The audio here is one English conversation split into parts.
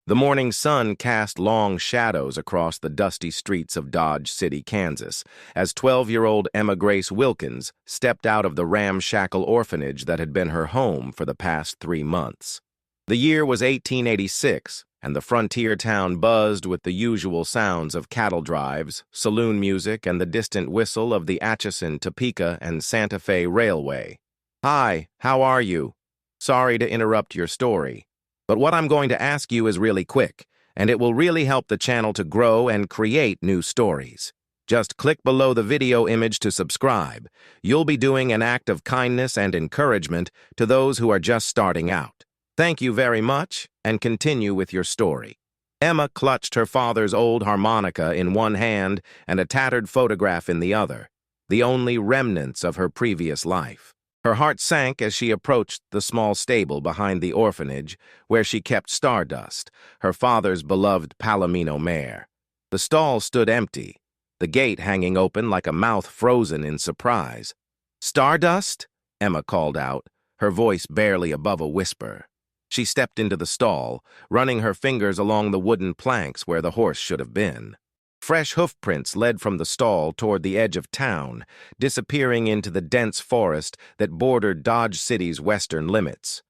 The morning sun cast long shadows across the dusty streets of Dodge City, Kansas, as 12-year-old Emma Grace Wilkins stepped out of the ramshackle orphanage that had been her home for the past 3 months. The year was 1886, and the frontier town buzzed with the usual sounds of cattle drives, saloon music, and the distant whistle of the Atchison, Topeka, and Santa Fe Railway. "Hi, how are you? Sorry to interrupt your story. But what I'm going to ask you is really quick, and it will really help the channel to grow and create new stories. Just click below the video image to subscribe. You'll be doing an act of kindness and encouragement to those who are just starting out. Thank you very much, and continue with your story." Emma clutched her father's old harmonica in one hand and a tattered photograph in the other, the only remnants of her previous life. Her heart sank as she approached the small stable behind the orphanage where she kept Stardust, her father's beloved Palomino mare. The stall stood empty, the gate hanging open like a mouth frozen in surprise. "Stardust?" Emma called out, her voice barely above a whisper. She stepped into the stall, running her fingers along the wooden planks where the horse should have been. Fresh hoofprints led from the stall toward the edge of town, disappearing into the dense forest that bordered Dodge City's western limits.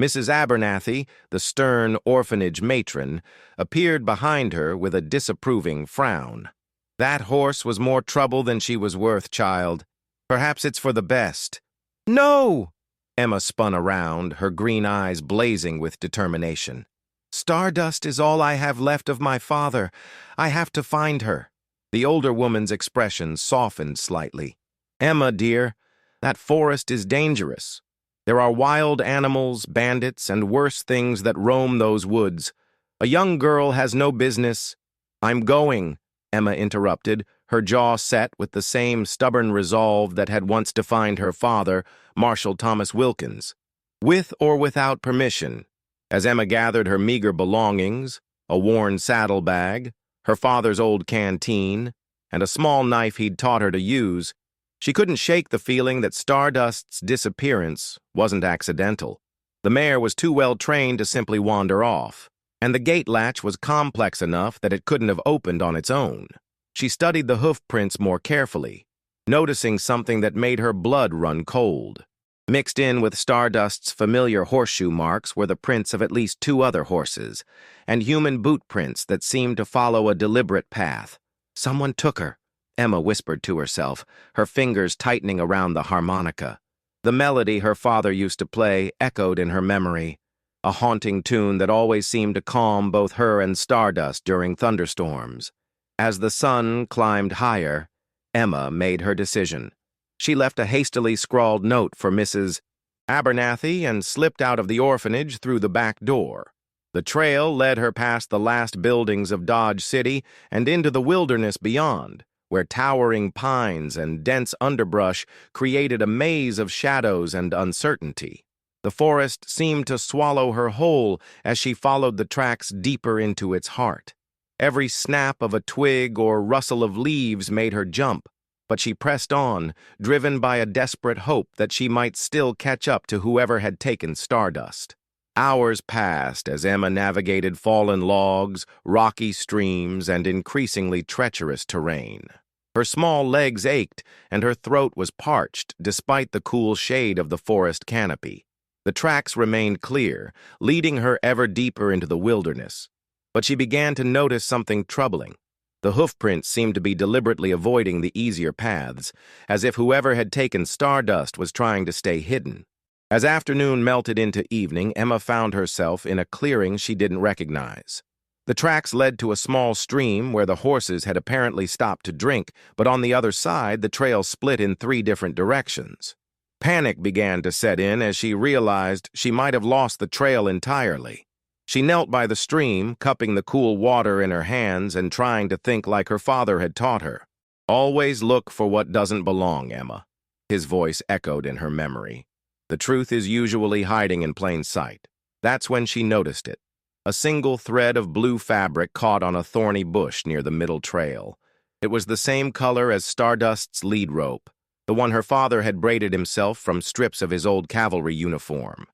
Mrs. Abernathy, the stern orphanage matron, appeared behind her with a disapproving frown. "That horse was more trouble than she was worth, child. Perhaps it's for the best." "No!" Emma spun around, her green eyes blazing with determination. "Stardust is all I have left of my father. I have to find her." The older woman's expression softened slightly. "Emma, dear, that forest is dangerous. There are wild animals, bandits, and worse things that roam those woods. A young girl has no business—" "I'm going," Emma interrupted, her jaw set with the same stubborn resolve that had once defined her father, Marshall Thomas Wilkins. With or without permission. As Emma gathered her meager belongings, a worn saddlebag, her father's old canteen, and a small knife he'd taught her to use, she couldn't shake the feeling that Stardust's disappearance wasn't accidental. The mare was too well trained to simply wander off, and the gate latch was complex enough that it couldn't have opened on its own. She studied the hoof prints more carefully, noticing something that made her blood run cold. Mixed in with Stardust's familiar horseshoe marks were the prints of at least 2 other horses, and human boot prints that seemed to follow a deliberate path. "Someone took her," Emma whispered to herself, her fingers tightening around the harmonica. The melody her father used to play echoed in her memory, a haunting tune that always seemed to calm both her and Stardust during thunderstorms. As the sun climbed higher, Emma made her decision. She left a hastily scrawled note for Mrs. Abernathy and slipped out of the orphanage through the back door. The trail led her past the last buildings of Dodge City and into the wilderness beyond, where towering pines and dense underbrush created a maze of shadows and uncertainty. The forest seemed to swallow her whole as she followed the tracks deeper into its heart. Every snap of a twig or rustle of leaves made her jump, but she pressed on, driven by a desperate hope that she might still catch up to whoever had taken Stardust. Hours passed as Emma navigated fallen logs, rocky streams, and increasingly treacherous terrain. Her small legs ached, and her throat was parched despite the cool shade of the forest canopy. The tracks remained clear, leading her ever deeper into the wilderness. But she began to notice something troubling. The hoofprints seemed to be deliberately avoiding the easier paths, as if whoever had taken Stardust was trying to stay hidden. As afternoon melted into evening, Emma found herself in a clearing she didn't recognize. The tracks led to a small stream where the horses had apparently stopped to drink, but on the other side, the trail split in 3 different directions. Panic began to set in as she realized she might have lost the trail entirely. She knelt by the stream, cupping the cool water in her hands and trying to think like her father had taught her. "Always look for what doesn't belong, Emma," his voice echoed in her memory. "The truth is usually hiding in plain sight." That's when she noticed it. A single thread of blue fabric caught on a thorny bush near the middle trail. It was the same color as Stardust's lead rope, the one her father had braided himself from strips of his old cavalry uniform.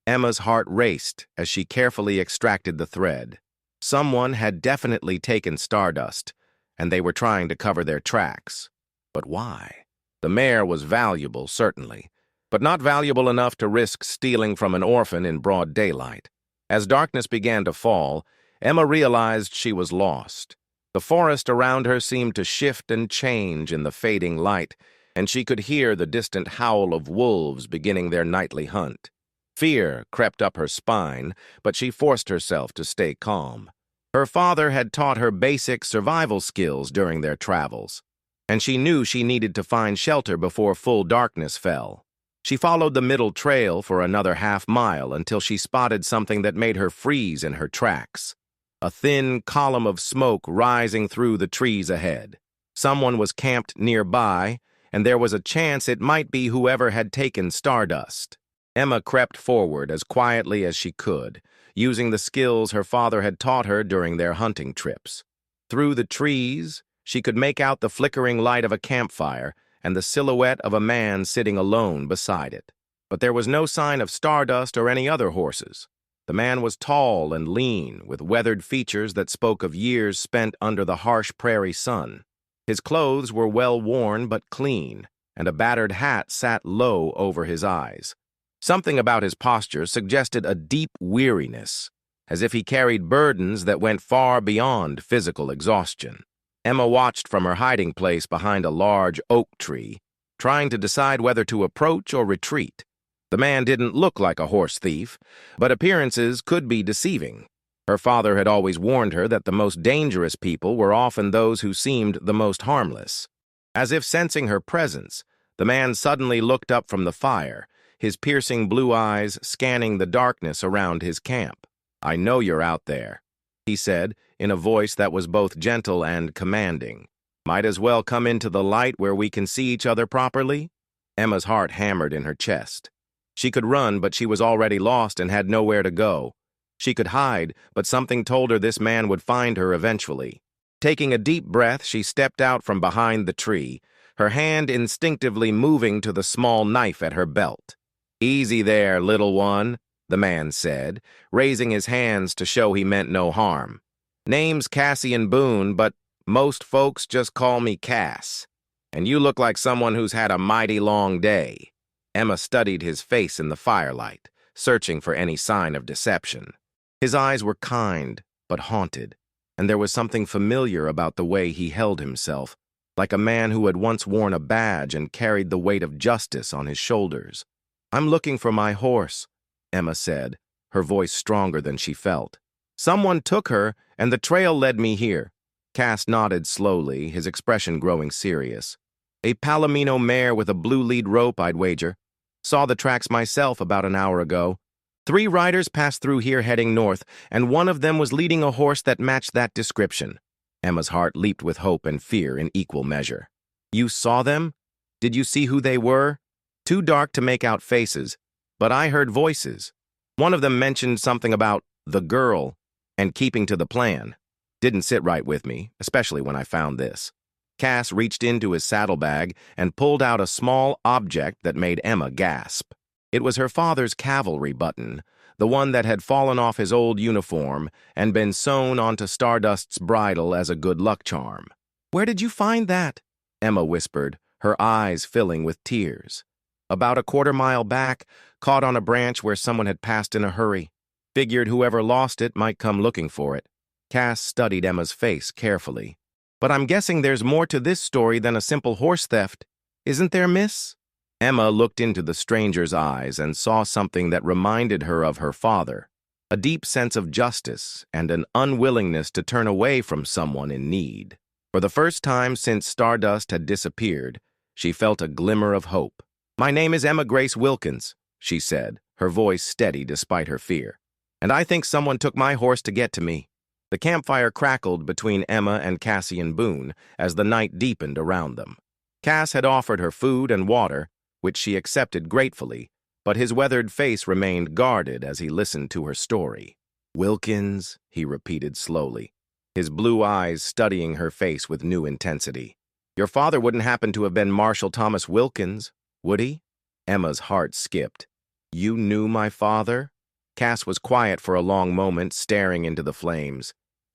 Emma's heart raced as she carefully extracted the thread. Someone had definitely taken Stardust, and they were trying to cover their tracks. But why? The mare was valuable, certainly, but not valuable enough to risk stealing from an orphan in broad daylight. As darkness began to fall, Emma realized she was lost. The forest around her seemed to shift and change in the fading light, and she could hear the distant howl of wolves beginning their nightly hunt. Fear crept up her spine, but she forced herself to stay calm. Her father had taught her basic survival skills during their travels, and she knew she needed to find shelter before full darkness fell. She followed the middle trail for another half-mile until she spotted something that made her freeze in her tracks. A thin column of smoke rising through the trees ahead. Someone was camped nearby, and there was a chance it might be whoever had taken Stardust. Emma crept forward as quietly as she could, using the skills her father had taught her during their hunting trips. Through the trees, she could make out the flickering light of a campfire and the silhouette of a man sitting alone beside it. But there was no sign of Stardust or any other horses. The man was tall and lean, with weathered features that spoke of years spent under the harsh prairie sun. His clothes were well worn but clean, and a battered hat sat low over his eyes. Something about his posture suggested a deep weariness, as if he carried burdens that went far beyond physical exhaustion. Emma watched from her hiding place behind a large oak tree, trying to decide whether to approach or retreat. The man didn't look like a horse thief, but appearances could be deceiving. Her father had always warned her that the most dangerous people were often those who seemed the most harmless. As if sensing her presence, the man suddenly looked up from the fire, his piercing blue eyes scanning the darkness around his camp. "I know you're out there," he said, in a voice that was both gentle and commanding. "Might as well come into the light where we can see each other properly?" Emma's heart hammered in her chest. She could run, but she was already lost and had nowhere to go. She could hide, but something told her this man would find her eventually. Taking a deep breath, she stepped out from behind the tree, her hand instinctively moving to the small knife at her belt. "Easy there, little one," the man said, raising his hands to show he meant no harm. "Name's Cassian Boone, but most folks just call me Cass. And you look like someone who's had a mighty long day." Emma studied his face in the firelight, searching for any sign of deception. His eyes were kind, but haunted, and there was something familiar about the way he held himself, like a man who had once worn a badge and carried the weight of justice on his shoulders. "I'm looking for my horse," Emma said, her voice stronger than she felt. "Someone took her, and the trail led me here." Cass nodded slowly, his expression growing serious. "A Palomino mare with a blue lead rope, I'd wager. Saw the tracks myself about an hour ago. 3 riders passed through here heading north, and one of them was leading a horse that matched that description." Emma's heart leaped with hope and fear in equal measure. "You saw them? Did you see who they were?" "Too dark to make out faces, but I heard voices. One of them mentioned something about the girl and keeping to the plan. Didn't sit right with me, especially when I found this." Cass reached into his saddlebag and pulled out a small object that made Emma gasp. It was her father's cavalry button, the one that had fallen off his old uniform and been sewn onto Stardust's bridle as a good luck charm. "Where did you find that?" Emma whispered, her eyes filling with tears. "About a quarter-mile back, caught on a branch where someone had passed in a hurry. Figured whoever lost it might come looking for it." Cass studied Emma's face carefully. "But I'm guessing there's more to this story than a simple horse theft. Isn't there, miss?" Emma looked into the stranger's eyes and saw something that reminded her of her father, a deep sense of justice and an unwillingness to turn away from someone in need. For the first time since Stardust had disappeared, she felt a glimmer of hope. "My name is Emma Grace Wilkins," she said, her voice steady despite her fear. "And I think someone took my horse to get to me." The campfire crackled between Emma and Cassian Boone as the night deepened around them. Cass had offered her food and water, which she accepted gratefully, but his weathered face remained guarded as he listened to her story. "Wilkins," he repeated slowly, his blue eyes studying her face with new intensity. "Your father wouldn't happen to have been Marshal Thomas Wilkins, would he?" Emma's heart skipped. "You knew my father?" Cass was quiet for a long moment, staring into the flames.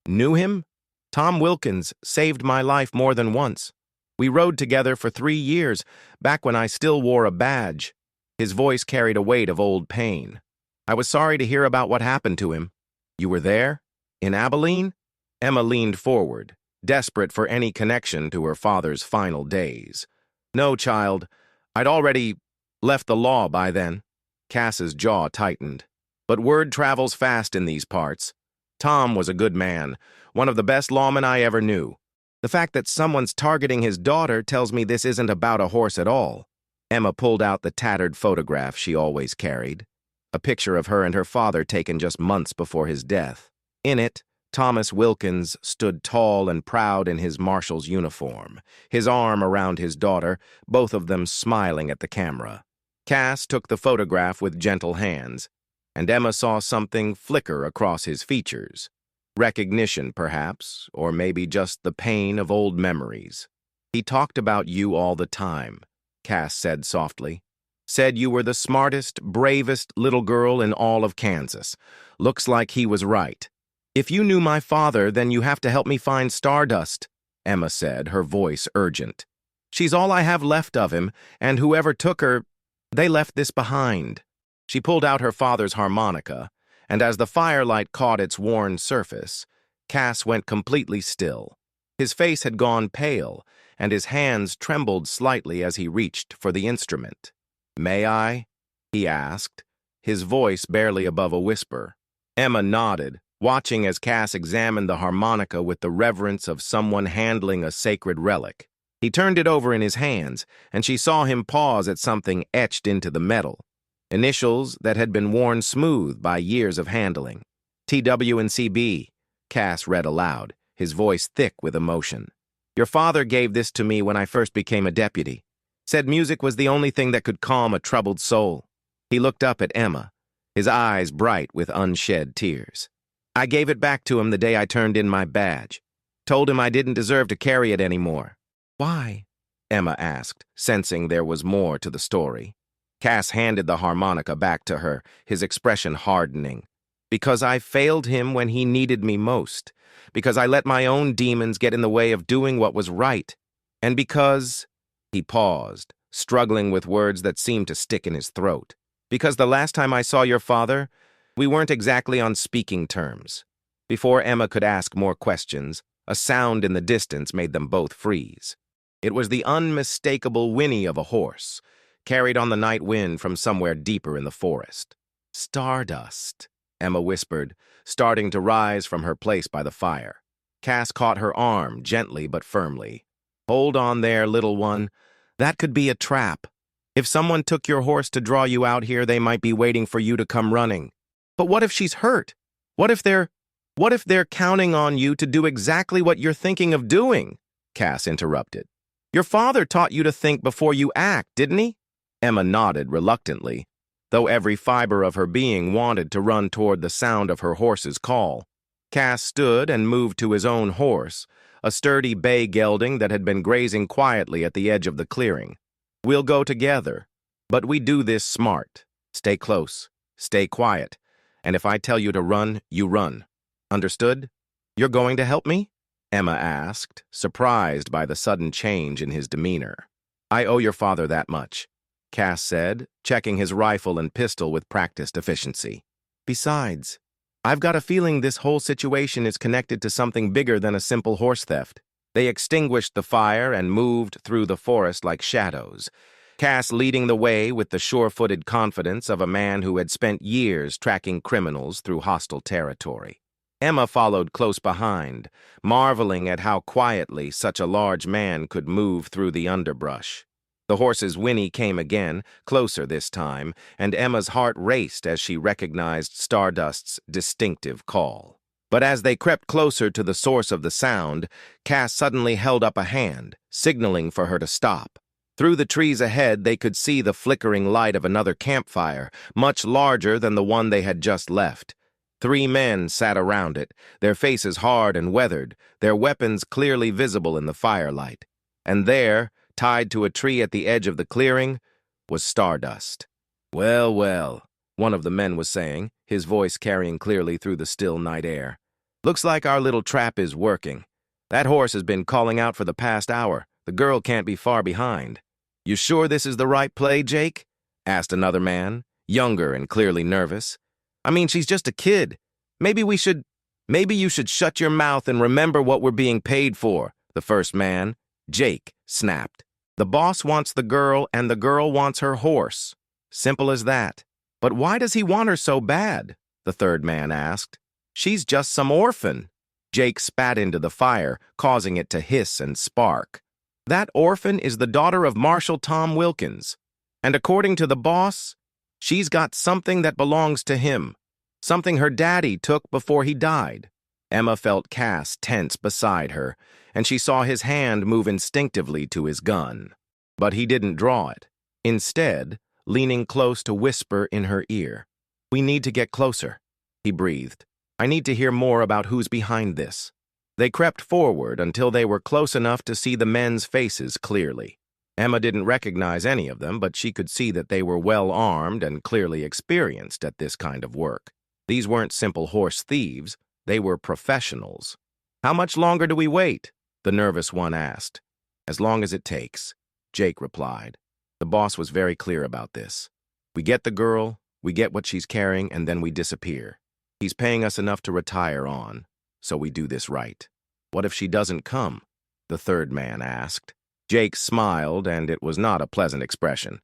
Knew him? Tom Wilkins saved my life more than once. We rode together for 3 years, back when I still wore a badge. His voice carried a weight of old pain. I was sorry to hear about what happened to him. You were there? In Abilene? Emma leaned forward, desperate for any connection to her father's final days. No, child. I'd already left the law by then. Cass's jaw tightened. But word travels fast in these parts. Tom was a good man, one of the best lawmen I ever knew. The fact that someone's targeting his daughter tells me this isn't about a horse at all. Emma pulled out the tattered photograph she always carried, a picture of her and her father taken just months before his death. In it, Thomas Wilkins stood tall and proud in his marshal's uniform, his arm around his daughter, both of them smiling at the camera. Cass took the photograph with gentle hands, and Emma saw something flicker across his features. Recognition, perhaps, or maybe just the pain of old memories. He talked about you all the time, Cass said softly. Said you were the smartest, bravest little girl in all of Kansas. Looks like he was right. If you knew my father, then you have to help me find Stardust, Emma said, her voice urgent. She's all I have left of him, and whoever took her, they left this behind. She pulled out her father's harmonica, and as the firelight caught its worn surface, Cass went completely still. His face had gone pale, and his hands trembled slightly as he reached for the instrument. "May I?" he asked, his voice barely above a whisper. Emma nodded, watching as Cass examined the harmonica with the reverence of someone handling a sacred relic. He turned it over in his hands, and she saw him pause at something etched into the metal. Initials that had been worn smooth by years of handling. TW and CB, Cass read aloud, his voice thick with emotion. Your father gave this to me when I first became a deputy. Said music was the only thing that could calm a troubled soul. He looked up at Emma, his eyes bright with unshed tears. I gave it back to him the day I turned in my badge. Told him I didn't deserve to carry it anymore. Why? Emma asked, sensing there was more to the story. Cass handed the harmonica back to her, his expression hardening. Because I failed him when he needed me most. Because I let my own demons get in the way of doing what was right. And because... He paused, struggling with words that seemed to stick in his throat. Because the last time I saw your father, we weren't exactly on speaking terms. Before Emma could ask more questions, a sound in the distance made them both freeze. It was the unmistakable whinny of a horse, carried on the night wind from somewhere deeper in the forest. Stardust, Emma whispered, starting to rise from her place by the fire. Cass caught her arm gently but firmly. Hold on there, little one. That could be a trap. If someone took your horse to draw you out here, they might be waiting for you to come running. But what if she's hurt? What if they're counting on you to do exactly what you're thinking of doing? Cass interrupted. Your father taught you to think before you act, didn't he? Emma nodded reluctantly, though every fiber of her being wanted to run toward the sound of her horse's call. Cass stood and moved to his own horse, a sturdy bay gelding that had been grazing quietly at the edge of the clearing. We'll go together, but we do this smart. Stay close, stay quiet, and if I tell you to run, you run. Understood? You're going to help me? Emma asked, surprised by the sudden change in his demeanor. I owe your father that much, Cass said, checking his rifle and pistol with practiced efficiency. Besides, I've got a feeling this whole situation is connected to something bigger than a simple horse theft. They extinguished the fire and moved through the forest like shadows, Cass leading the way with the sure-footed confidence of a man who had spent years tracking criminals through hostile territory. Emma followed close behind, marveling at how quietly such a large man could move through the underbrush. The horse's whinny came again, closer this time, and Emma's heart raced as she recognized Stardust's distinctive call. But as they crept closer to the source of the sound, Cass suddenly held up a hand, signaling for her to stop. Through the trees ahead, they could see the flickering light of another campfire, much larger than the one they had just left. 3 men sat around it, their faces hard and weathered, their weapons clearly visible in the firelight. And there, tied to a tree at the edge of the clearing, was Stardust. Well, well, one of the men was saying, his voice carrying clearly through the still night air. Looks like our little trap is working. That horse has been calling out for the past hour. The girl can't be far behind. You sure this is the right play, Jake? Asked another man, younger and clearly nervous. I mean, she's just a kid. Maybe you should shut your mouth and remember what we're being paid for, the first man, Jake, snapped. The boss wants the girl and the girl wants her horse. Simple as that. But why does he want her so bad? The third man asked. She's just some orphan. Jake spat into the fire, causing it to hiss and spark. That orphan is the daughter of Marshal Tom Wilkins. And according to the boss, she's got something that belongs to him. Something her daddy took before he died. Emma felt Cass tense beside her, and she saw his hand move instinctively to his gun. But he didn't draw it. Instead, leaning close to whisper in her ear. We need to get closer, he breathed. I need to hear more about who's behind this. They crept forward until they were close enough to see the men's faces clearly. Emma didn't recognize any of them, but she could see that they were well-armed and clearly experienced at this kind of work. These weren't simple horse thieves, they were professionals. How much longer do we wait? The nervous one asked. As long as it takes, Jake replied. The boss was very clear about this. We get the girl, we get what she's carrying, and then we disappear. He's paying us enough to retire on, so we do this right. What if she doesn't come? The third man asked. Jake smiled, and it was not a pleasant expression.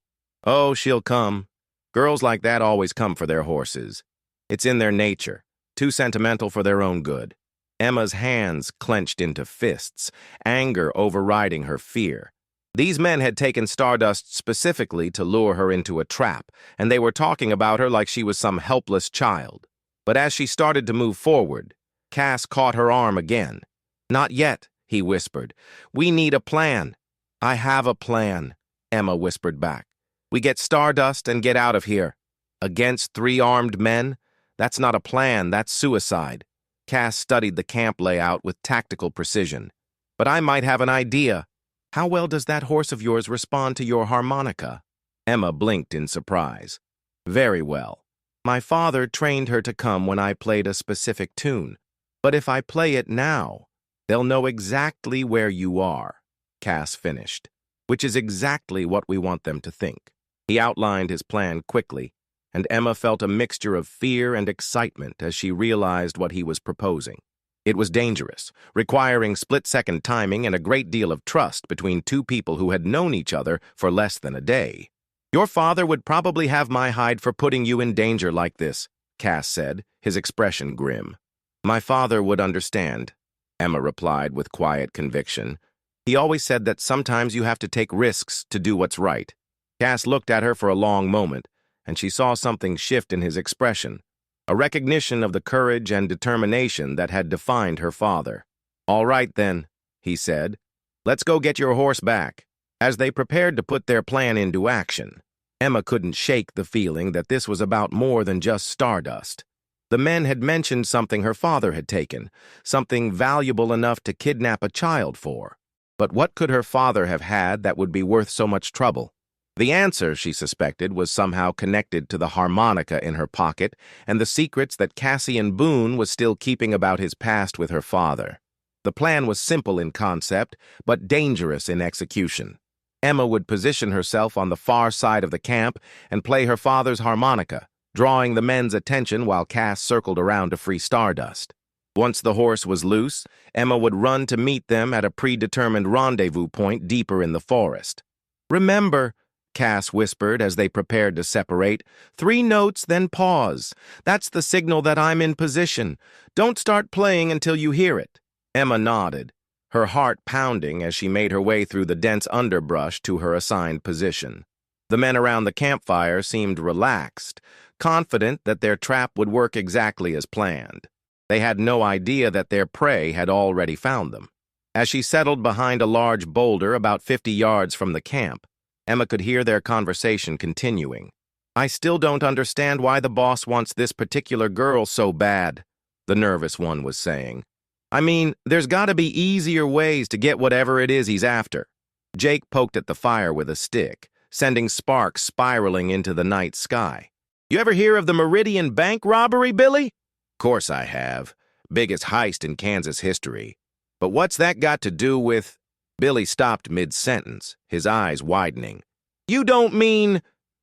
Oh, she'll come. Girls like that always come for their horses. It's in their nature, too sentimental for their own good. Emma's hands clenched into fists, anger overriding her fear. These men had taken Stardust specifically to lure her into a trap, and they were talking about her like she was some helpless child. But as she started to move forward, Cass caught her arm again. Not yet, he whispered. We need a plan. I have a plan, Emma whispered back. We get Stardust and get out of here. Against 3 armed men? That's not a plan, that's suicide. Cass studied the camp layout with tactical precision. But I might have an idea. How well does that horse of yours respond to your harmonica? Emma blinked in surprise. Very well. My father trained her to come when I played a specific tune. But if I play it now, they'll know exactly where you are, Cass finished, which is exactly what we want them to think. He outlined his plan quickly, and Emma felt a mixture of fear and excitement as she realized what he was proposing. It was dangerous, requiring split-second timing and a great deal of trust between 2 people who had known each other for less than a day. Your father would probably have my hide for putting you in danger like this, Cass said, his expression grim. My father would understand, Emma replied with quiet conviction. He always said that sometimes you have to take risks to do what's right. Cass looked at her for a long moment, and she saw something shift in his expression, a recognition of the courage and determination that had defined her father. All right, then, he said. Let's go get your horse back. As they prepared to put their plan into action, Emma couldn't shake the feeling that this was about more than just Stardust. The men had mentioned something her father had taken, something valuable enough to kidnap a child for. But what could her father have had that would be worth so much trouble? The answer, she suspected, was somehow connected to the harmonica in her pocket and the secrets that Cassian Boone was still keeping about his past with her father. The plan was simple in concept, but dangerous in execution. Emma would position herself on the far side of the camp and play her father's harmonica, drawing the men's attention while Cass circled around to free Stardust. Once the horse was loose, Emma would run to meet them at a predetermined rendezvous point deeper in the forest. Remember, Cass whispered as they prepared to separate, 3 notes, then pause. That's the signal that I'm in position. Don't start playing until you hear it. Emma nodded, her heart pounding as she made her way through the dense underbrush to her assigned position. The men around the campfire seemed relaxed, confident that their trap would work exactly as planned. They had no idea that their prey had already found them. As she settled behind a large boulder about 50 yards from the camp, Emma could hear their conversation continuing. I still don't understand why the boss wants this particular girl so bad, the nervous one was saying. I mean, there's gotta be easier ways to get whatever it is he's after. Jake poked at the fire with a stick, sending sparks spiraling into the night sky. You ever hear of the Meridian Bank robbery, Billy? Course I have. Biggest heist in Kansas history. But what's that got to do with... Billy stopped mid-sentence, his eyes widening. You don't mean...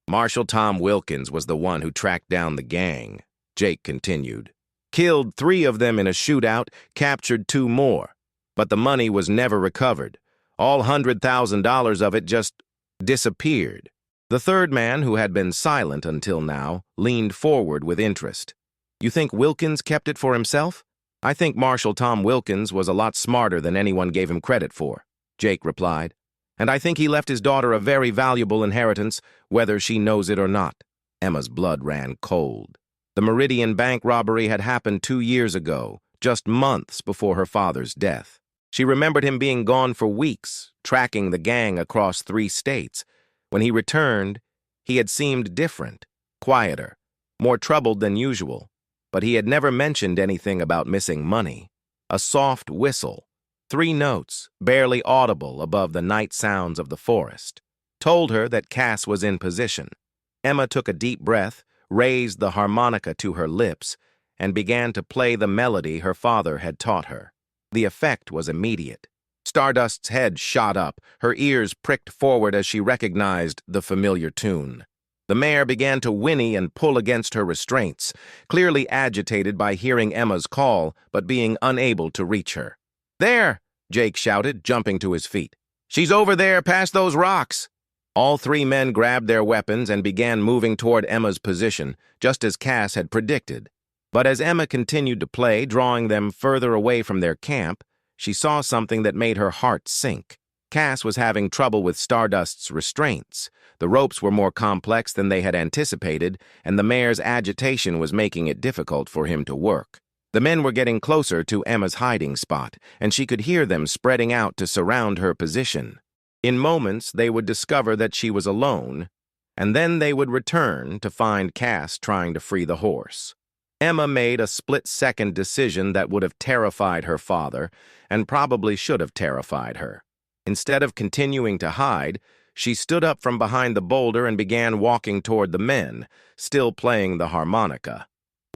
Marshal Tom Wilkins was the one who tracked down the gang, Jake continued. Killed 3 of them in a shootout, captured 2 more. But the money was never recovered. All $100,000 of it just disappeared. The third man, who had been silent until now, leaned forward with interest. You think Wilkins kept it for himself? I think Marshal Tom Wilkins was a lot smarter than anyone gave him credit for, Jake replied. And I think he left his daughter a very valuable inheritance, whether she knows it or not. Emma's blood ran cold. The Meridian Bank robbery had happened 2 years ago, just months before her father's death. She remembered him being gone for weeks, tracking the gang across 3 states. When he returned, he had seemed different, quieter, more troubled than usual. But he had never mentioned anything about missing money. A soft whistle, 3 notes, barely audible above the night sounds of the forest, told her that Cass was in position. Emma took a deep breath, raised the harmonica to her lips, and began to play the melody her father had taught her. The effect was immediate. Stardust's head shot up, her ears pricked forward as she recognized the familiar tune. The mare began to whinny and pull against her restraints, clearly agitated by hearing Emma's call, but being unable to reach her. There! Jake shouted, jumping to his feet. She's over there, past those rocks! All 3 men grabbed their weapons and began moving toward Emma's position, just as Cass had predicted. But as Emma continued to play, drawing them further away from their camp, she saw something that made her heart sink. Cass was having trouble with Stardust's restraints. The ropes were more complex than they had anticipated, and the mare's agitation was making it difficult for him to work. The men were getting closer to Emma's hiding spot, and she could hear them spreading out to surround her position. In moments, they would discover that she was alone, and then they would return to find Cass trying to free the horse. Emma made a split-second decision that would have terrified her father, and probably should have terrified her. Instead of continuing to hide, she stood up from behind the boulder and began walking toward the men, still playing the harmonica.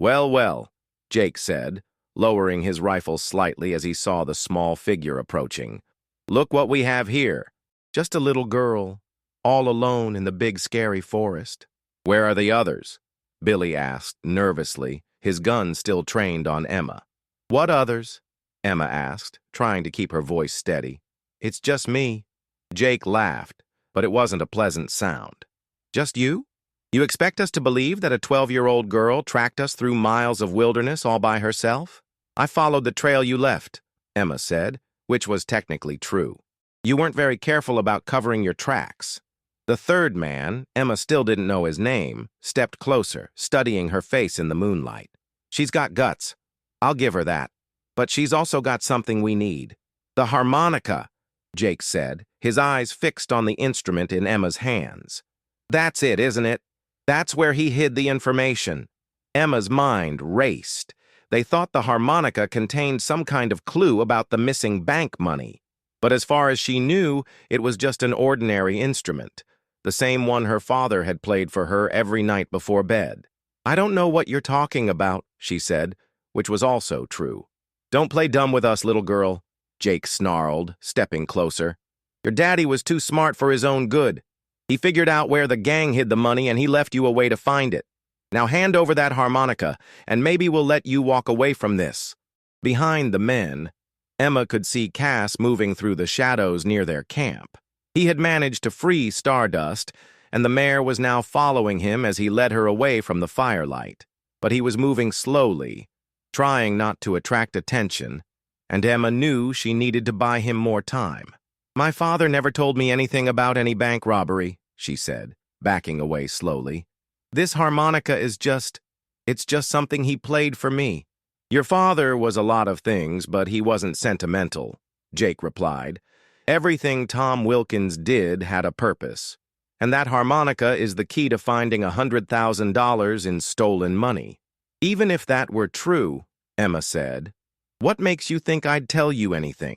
Well, well, Jake said, lowering his rifle slightly as he saw the small figure approaching. Look what we have here. Just a little girl, all alone in the big scary forest. Where are the others? Billy asked nervously, his gun still trained on Emma. What others? Emma asked, trying to keep her voice steady. It's just me. Jake laughed, but it wasn't a pleasant sound. Just you? You expect us to believe that a 12-year-old girl tracked us through miles of wilderness all by herself? I followed the trail you left, Emma said, which was technically true. You weren't very careful about covering your tracks. The third man, Emma still didn't know his name, stepped closer, studying her face in the moonlight. She's got guts. I'll give her that. But she's also got something we need. The harmonica, Jake said, his eyes fixed on the instrument in Emma's hands. That's it, isn't it? That's where he hid the information. Emma's mind raced. They thought the harmonica contained some kind of clue about the missing bank money. But as far as she knew, it was just an ordinary instrument, the same one her father had played for her every night before bed. I don't know what you're talking about, she said, which was also true. Don't play dumb with us, little girl, Jake snarled, stepping closer. Your daddy was too smart for his own good. He figured out where the gang hid the money and he left you a way to find it. Now hand over that harmonica, and maybe we'll let you walk away from this. Behind the men, Emma could see Cass moving through the shadows near their camp. He had managed to free Stardust, and the mare was now following him as he led her away from the firelight. But he was moving slowly, trying not to attract attention, and Emma knew she needed to buy him more time. My father never told me anything about any bank robbery, she said, backing away slowly. This harmonica is it's just something he played for me. Your father was a lot of things, but he wasn't sentimental, Jake replied. Everything Tom Wilkins did had a purpose, and that harmonica is the key to finding $100,000 in stolen money. Even if that were true, Emma said, what makes you think I'd tell you anything?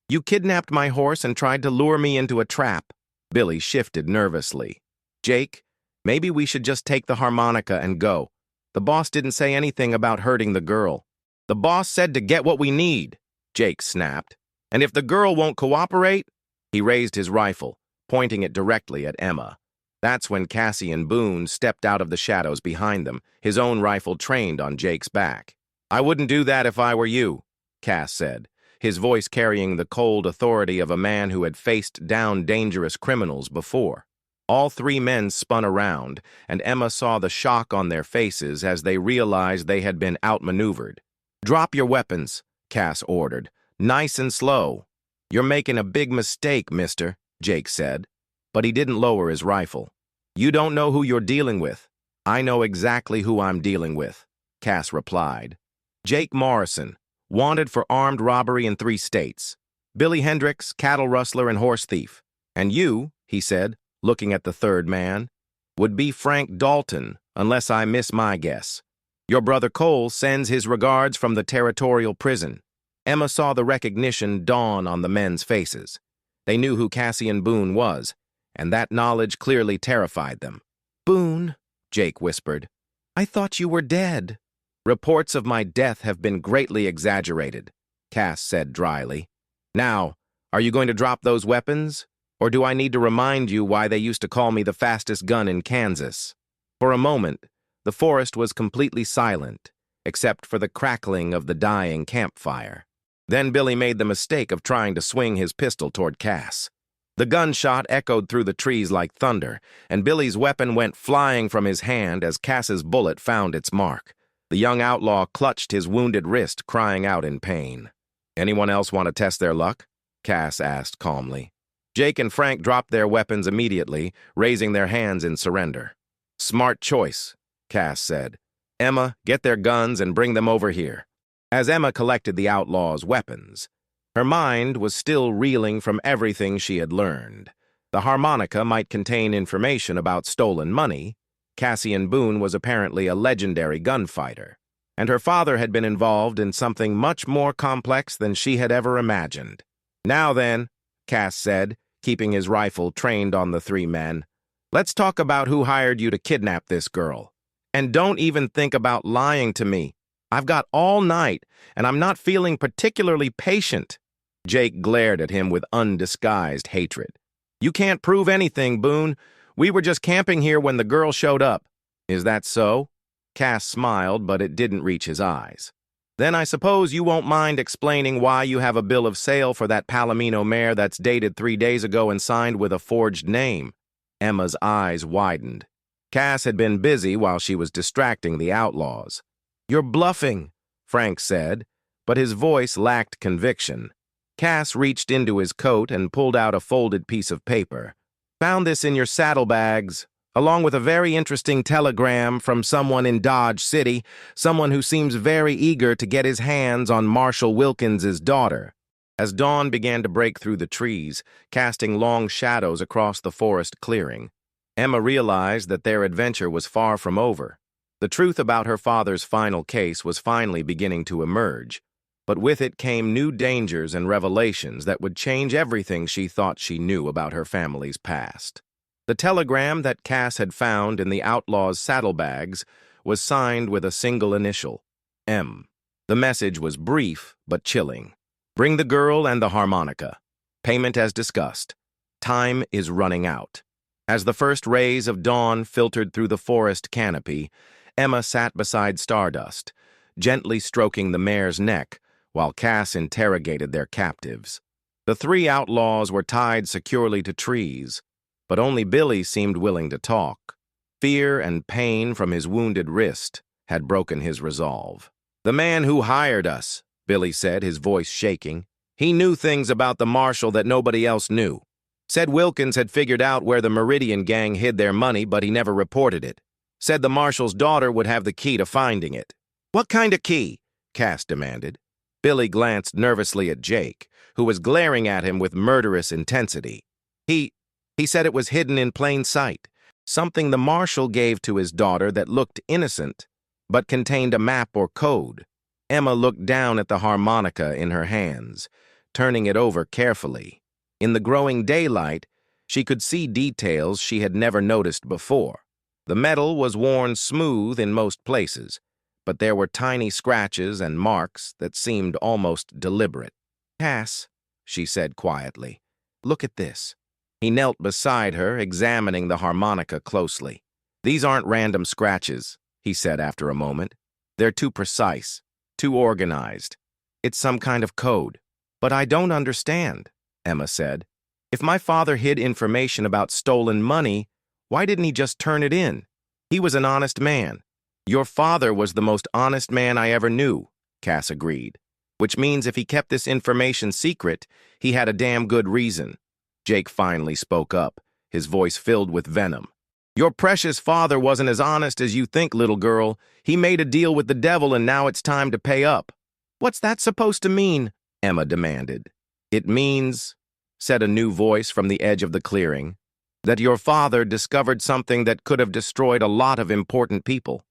You kidnapped my horse and tried to lure me into a trap. Billy shifted nervously. Jake, maybe we should just take the harmonica and go. The boss didn't say anything about hurting the girl. The boss said to get what we need, Jake snapped. And if the girl won't cooperate, he raised his rifle, pointing it directly at Emma. That's when Cassian Boone stepped out of the shadows behind them, his own rifle trained on Jake's back. I wouldn't do that if I were you, Cass said, his voice carrying the cold authority of a man who had faced down dangerous criminals before. All three men spun around, and Emma saw the shock on their faces as they realized they had been outmaneuvered. Drop your weapons, Cass ordered. Nice and slow. You're making a big mistake, mister, Jake said. But he didn't lower his rifle. You don't know who you're dealing with. I know exactly who I'm dealing with, Cass replied. Jake Morrison, wanted for armed robbery in 3 states. Billy Hendricks, cattle rustler and horse thief. And you, he said, looking at the third man, would be Frank Dalton, unless I miss my guess. Your brother Cole sends his regards from the territorial prison. Emma saw the recognition dawn on the men's faces. They knew who Cassian Boone was, and that knowledge clearly terrified them. Boone, Jake whispered, I thought you were dead. Reports of my death have been greatly exaggerated, Cass said dryly. Now, are you going to drop those weapons? Or do I need to remind you why they used to call me the fastest gun in Kansas? For a moment, the forest was completely silent, except for the crackling of the dying campfire. Then Billy made the mistake of trying to swing his pistol toward Cass. The gunshot echoed through the trees like thunder, and Billy's weapon went flying from his hand as Cass's bullet found its mark. The young outlaw clutched his wounded wrist, crying out in pain. Anyone else want to test their luck? Cass asked calmly. Jake and Frank dropped their weapons immediately, raising their hands in surrender. Smart choice, Cass said. Emma, get their guns and bring them over here. As Emma collected the outlaws' weapons, her mind was still reeling from everything she had learned. The harmonica might contain information about stolen money. Cassian Boone was apparently a legendary gunfighter, and her father had been involved in something much more complex than she had ever imagined. Now then, Cass said, keeping his rifle trained on the 3 men, let's talk about who hired you to kidnap this girl. And don't even think about lying to me. I've got all night, and I'm not feeling particularly patient. Jake glared at him with undisguised hatred. You can't prove anything, Boone. We were just camping here when the girl showed up. Is that so? Cass smiled, but it didn't reach his eyes. Then I suppose you won't mind explaining why you have a bill of sale for that Palomino mare that's dated 3 days ago and signed with a forged name. Emma's eyes widened. Cass had been busy while she was distracting the outlaws. You're bluffing, Frank said, but his voice lacked conviction. Cass reached into his coat and pulled out a folded piece of paper. Found this in your saddlebags, along with a very interesting telegram from someone in Dodge City, someone who seems very eager to get his hands on Marshal Wilkins's daughter. As dawn began to break through the trees, casting long shadows across the forest clearing, Emma realized that their adventure was far from over. The truth about her father's final case was finally beginning to emerge, but with it came new dangers and revelations that would change everything she thought she knew about her family's past. The telegram that Cass had found in the outlaw's saddlebags was signed with a single initial, M. The message was brief but chilling. Bring the girl and the harmonica. Payment as discussed. Time is running out. As the first rays of dawn filtered through the forest canopy, Emma sat beside Stardust, gently stroking the mare's neck while Cass interrogated their captives. The 3 outlaws were tied securely to trees, but only Billy seemed willing to talk. Fear and pain from his wounded wrist had broken his resolve. The man who hired us, Billy said, his voice shaking. He knew things about the marshal that nobody else knew. Said Wilkins had figured out where the Meridian gang hid their money, but he never reported it. Said the marshal's daughter would have the key to finding it. What kind of key? Cass demanded. Billy glanced nervously at Jake, who was glaring at him with murderous intensity. He said it was hidden in plain sight, something the marshal gave to his daughter that looked innocent, but contained a map or code. Emma looked down at the harmonica in her hands, turning it over carefully. In the growing daylight, she could see details she had never noticed before. The metal was worn smooth in most places, but there were tiny scratches and marks that seemed almost deliberate. "Cass," she said quietly, "look at this." He knelt beside her, examining the harmonica closely. "These aren't random scratches," he said after a moment. "They're too precise, too organized. It's some kind of code." "But I don't understand," Emma said. "If my father hid information about stolen money, why didn't he just turn it in? He was an honest man." "Your father was the most honest man I ever knew," Cass agreed. "Which means if he kept this information secret, he had a damn good reason." Jake finally spoke up, his voice filled with venom. "Your precious father wasn't as honest as you think, little girl. He made a deal with the devil and now it's time to pay up." "What's that supposed to mean?" Emma demanded. "It means," said a new voice from the edge of the clearing, "that your father discovered something that could have destroyed a lot of important people."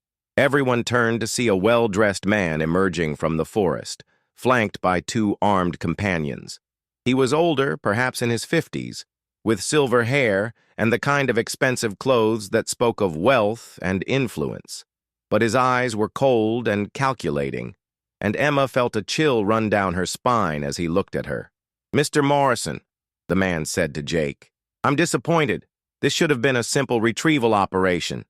Everyone turned to see a well-dressed man emerging from the forest, flanked by two armed companions. He was older, perhaps in his 50s, with silver hair and the kind of expensive clothes that spoke of wealth and influence. But his eyes were cold and calculating, and Emma felt a chill run down her spine as he looked at her. "Mr. Morrison," the man said to Jake, "I'm disappointed. This should have been a simple retrieval operation.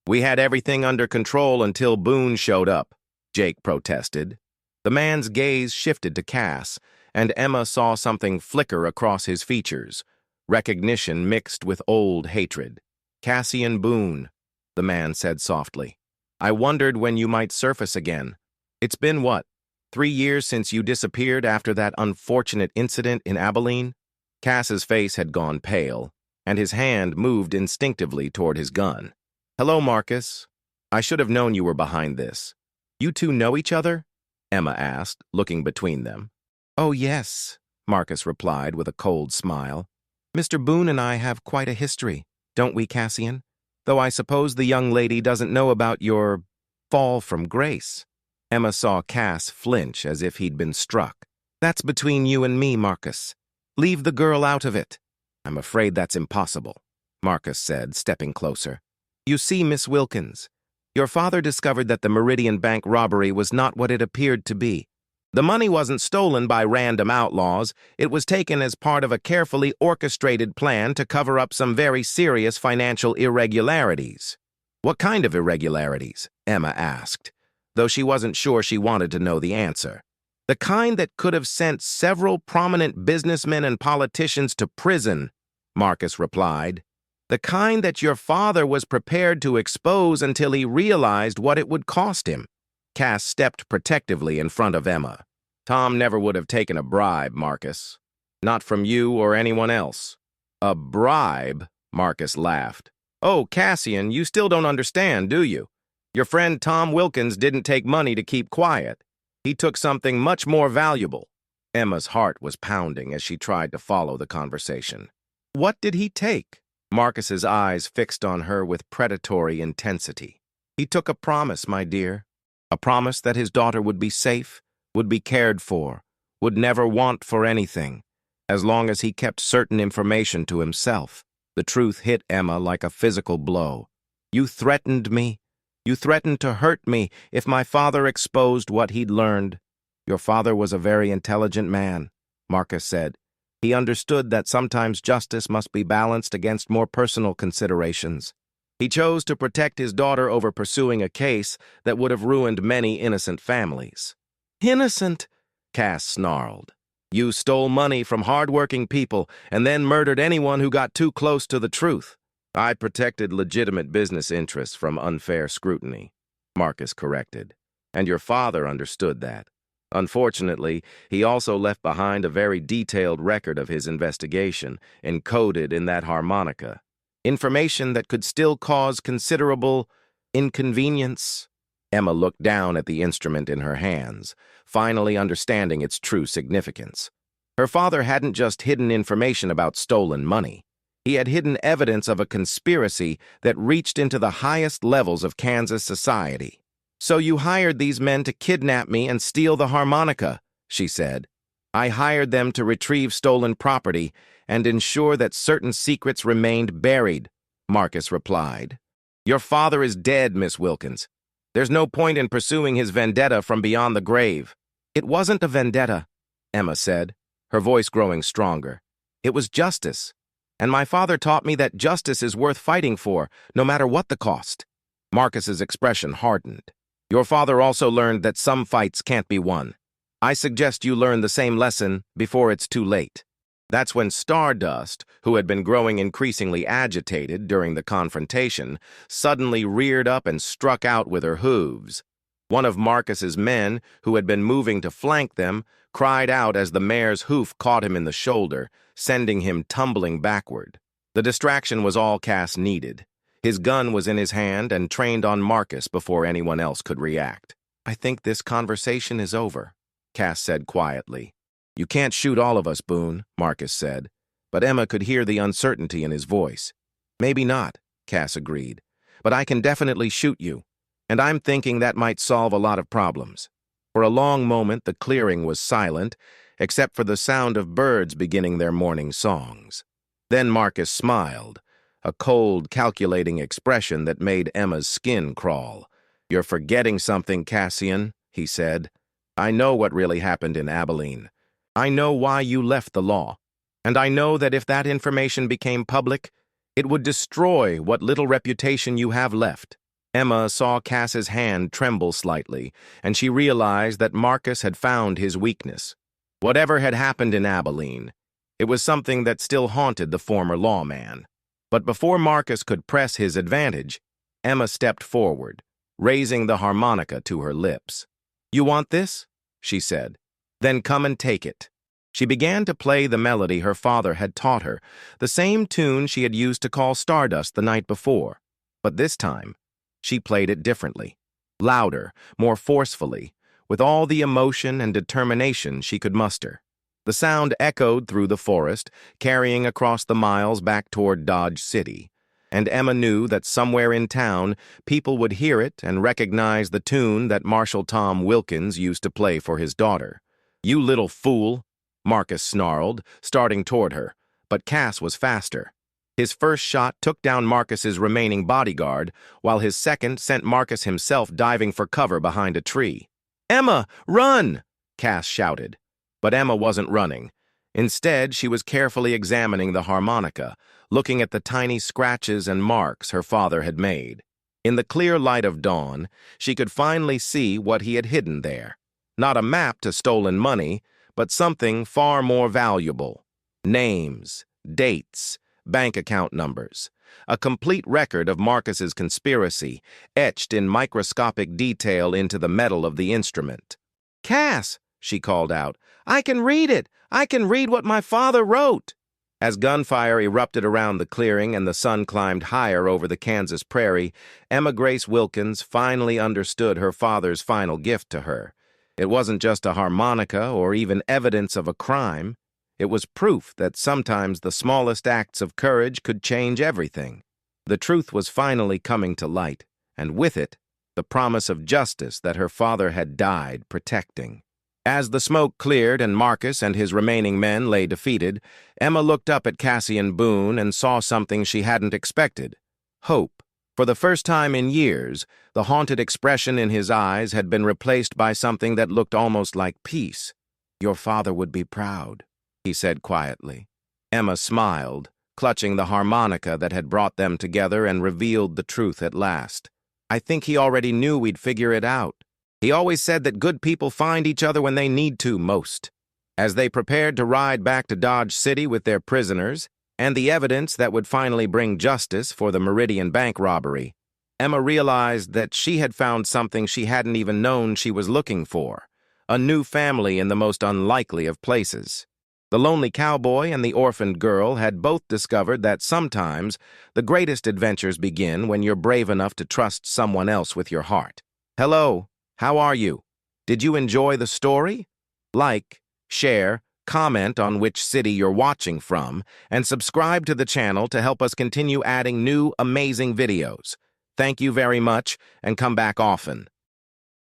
We had everything under control until Boone showed up," Jake protested. The man's gaze shifted to Cass, and Emma saw something flicker across his features, recognition mixed with old hatred. "Cassian Boone," the man said softly. "I wondered when you might surface again. It's been, what, 3 years since you disappeared after that unfortunate incident in Abilene?" Cass's face had gone pale, and his hand moved instinctively toward his gun. "Hello, Marcus. I should have known you were behind this. You two know each other?" Emma asked, looking between them. "Oh, yes," Marcus replied with a cold smile. "Mr. Boone and I have quite a history, don't we, Cassian? Though I suppose the young lady doesn't know about your fall from grace." Emma saw Cass flinch as if he'd been struck. "That's between you and me, Marcus. Leave the girl out of it." "I'm afraid that's impossible," Marcus said, stepping closer. "You see, Miss Wilkins, your father discovered that the Meridian Bank robbery was not what it appeared to be. The money wasn't stolen by random outlaws. It was taken as part of a carefully orchestrated plan to cover up some very serious financial irregularities." "What kind of irregularities?" Emma asked, though she wasn't sure she wanted to know the answer. "The kind that could have sent several prominent businessmen and politicians to prison," Marcus replied. "The kind that your father was prepared to expose until he realized what it would cost him." Cass stepped protectively in front of Emma. "Tom never would have taken a bribe, Marcus. Not from you or anyone else." "A bribe?" Marcus laughed. "Oh, Cassian, you still don't understand, do you? Your friend Tom Wilkins didn't take money to keep quiet. He took something much more valuable." Emma's heart was pounding as she tried to follow the conversation. "What did he take?" Marcus's eyes fixed on her with predatory intensity. "He took a promise, my dear. A promise that his daughter would be safe, would be cared for, would never want for anything, as long as he kept certain information to himself." The truth hit Emma like a physical blow. "You threatened me. You threatened to hurt me if my father exposed what he'd learned." "Your father was a very intelligent man," Marcus said. "He understood that sometimes justice must be balanced against more personal considerations. He chose to protect his daughter over pursuing a case that would have ruined many innocent families." "Innocent?" Cass snarled. "You stole money from hard-working people and then murdered anyone who got too close to the truth." "I protected legitimate business interests from unfair scrutiny," Marcus corrected. "And your father understood that. Unfortunately, he also left behind a very detailed record of his investigation, encoded in that harmonica. Information that could still cause considerable inconvenience." Emma looked down at the instrument in her hands, finally understanding its true significance. Her father hadn't just hidden information about stolen money. He had hidden evidence of a conspiracy that reached into the highest levels of Kansas society. "So you hired these men to kidnap me and steal the harmonica," she said. "I hired them to retrieve stolen property and ensure that certain secrets remained buried," Marcus replied. "Your father is dead, Miss Wilkins. There's no point in pursuing his vendetta from beyond the grave. It wasn't a vendetta, Emma said, her voice growing stronger. It was justice. And my father taught me that justice is worth fighting for, no matter what the cost. Marcus's expression hardened. Your father also learned that some fights can't be won. I suggest you learn the same lesson before it's too late. That's when Stardust, who had been growing increasingly agitated during the confrontation, suddenly reared up and struck out with her hooves. One of Marcus's men, who had been moving to flank them, cried out as the mare's hoof caught him in the shoulder, sending him tumbling backward. The distraction was all Cass needed. His gun was in his hand and trained on Marcus before anyone else could react. I think this conversation is over, Cass said quietly. You can't shoot all of us, Boone, Marcus said, but Emma could hear the uncertainty in his voice. Maybe not, Cass agreed, but I can definitely shoot you, and I'm thinking that might solve a lot of problems. For a long moment, the clearing was silent, except for the sound of birds beginning their morning songs. Then Marcus smiled, a cold, calculating expression that made Emma's skin crawl. You're forgetting something, Cassian, he said. I know what really happened in Abilene. I know why you left the law, and I know that if that information became public, it would destroy what little reputation you have left. Emma saw Cass's hand tremble slightly, and she realized that Marcus had found his weakness. Whatever had happened in Abilene, it was something that still haunted the former lawman. But before Marcus could press his advantage, Emma stepped forward, raising the harmonica to her lips. You want this? She said. Then come and take it. She began to play the melody her father had taught her, the same tune she had used to call Stardust the night before. But this time, she played it differently, louder, more forcefully, with all the emotion and determination she could muster. The sound echoed through the forest, carrying across the miles back toward Dodge City, and Emma knew that somewhere in town people would hear it and recognize the tune that Marshal Tom Wilkins used to play for his daughter. You little fool, Marcus snarled, starting toward her, but Cass was faster. His first shot took down Marcus's remaining bodyguard, while his second sent Marcus himself diving for cover behind a tree. Emma, run! Cass shouted. But Emma wasn't running. Instead, she was carefully examining the harmonica, looking at the tiny scratches and marks her father had made. In the clear light of dawn, she could finally see what he had hidden there. Not a map to stolen money, but something far more valuable. Names, dates, bank account numbers. A complete record of Marcus's conspiracy, etched in microscopic detail into the metal of the instrument. Cass, she called out, I can read it! I can read what my father wrote! As gunfire erupted around the clearing and the sun climbed higher over the Kansas prairie, Emma Grace Wilkins finally understood her father's final gift to her. It wasn't just a harmonica or even evidence of a crime. It was proof that sometimes the smallest acts of courage could change everything. The truth was finally coming to light, and with it, the promise of justice that her father had died protecting. As the smoke cleared and Marcus and his remaining men lay defeated, Emma looked up at Cassian Boone and saw something she hadn't expected. Hope. For the first time in years, the haunted expression in his eyes had been replaced by something that looked almost like peace. Your father would be proud, he said quietly. Emma smiled, clutching the harmonica that had brought them together and revealed the truth at last. I think he already knew we'd figure it out. He always said that good people find each other when they need to most. As they prepared to ride back to Dodge City with their prisoners, and the evidence that would finally bring justice for the Meridian Bank robbery, Emma realized that she had found something she hadn't even known she was looking for, a new family in the most unlikely of places. The lonely cowboy and the orphaned girl had both discovered that sometimes the greatest adventures begin when you're brave enough to trust someone else with your heart. Hello, how are you? Did you enjoy the story? Like, share, comment on which city you're watching from, and subscribe to the channel to help us continue adding new, amazing videos. Thank you very much, and come back often.